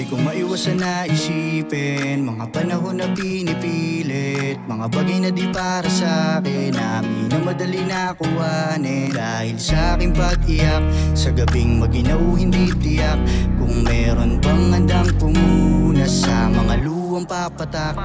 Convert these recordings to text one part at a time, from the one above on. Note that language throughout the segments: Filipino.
Di ko maiwasan na isipin mga panahon na pinipilit, mga bagay na di para sa'kin, amin na madali na kuhanin. Dahil sa aking pag-iyak, sa gabing maginaw hindi tiyak, kung meron bang handang pumuna sa mga luwang papatak.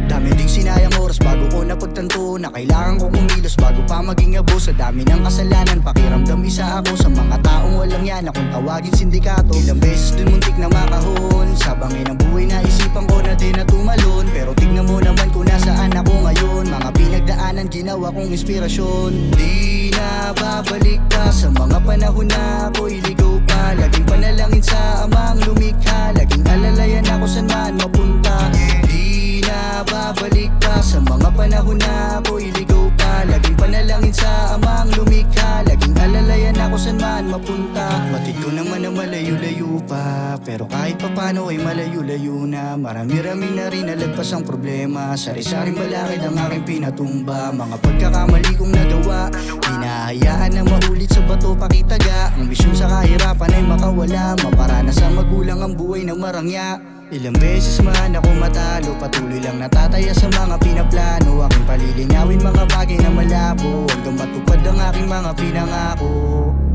Dami ding sinayang oras bago ko napagtanto na kailangan ko kumilos bago pa maging abo. Sa dami ng kasalanan, pakiramdam isa ako sa mga taong walang yan na kung tawagin sindikato. Ilang beses dun muntik na makahon, sa bangin ng buhay na isipan ko na din na tumalon. Pero tignan mo naman kung nasaan ako ngayon, mga pinagdaanan ginawa kong inspirasyon. Di na babalik ka sa mga panahon na ako'y ligaw pa, laging panalangin sa amang lumikha, laging alalayan ako saan man mapunta. Di na babalik ka sa mga panahon na ako'y ligaw pa, laging panalangin sa amang lumikha, laging alalayan ako saan man mapunta. Batid ko naman na malayo-layo pa, pero kahit papano ay malayo-layo na. Marami-rami na rin nalagpas ang problema, sari-saring balakid ang aking pinatumba. Mga pagkakamali kong nagawa, hinahayaan na maulit sa bato pakitaga. Ang misyon sa kahirapan ay makawala, maparana sa magulang ang buhay ng marangya. Ilang beses man ako matalo, patuloy lang natataya sa mga pinaplano. Aking palilinawin mga bagay na malabo, hanggang matupad ang aking mga pinangako.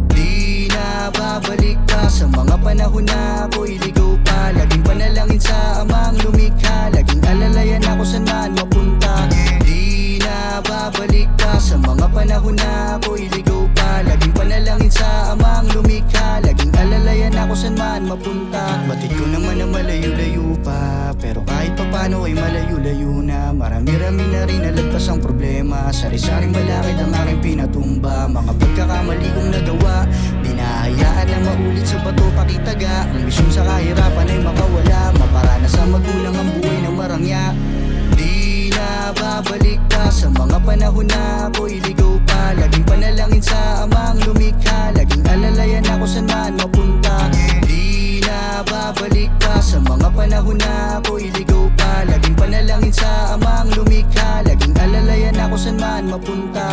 Di na babalik ka sa mga panahon na ako'y ligaw pa, laging panalangin sa amang lumikha, laging alalayan ako saan man mapunta. Di na babalik ka sa mga panahon na ako'y ligaw pa, laging panalangin sa amang lumikha, laging alalayan ako saan man mapunta. Batid ko naman na malayo-layo pa, pero kahit papano ay malayo-layo na. Marami-rami na rin nalagpas ang problema, sari-saring balakid ang aking pinatumba. Mga pagkakamali kong nagawa, dinahayaan na maulit sa bato pakitaga. Ang misyon sa kahirapan ay makawala, maparana sa magulang ang buhay ng marangya. Di na babalik ka sa mga panahon na ako'y ligaw pa, laging panalangin sa amang lumikha, laging alalayan ako saan man mapunta. Di na babalik ka sa mga panahon na ako'y ligaw pa, laging panalangin sa amang lumikha, laging alalayan ako saan man mapunta.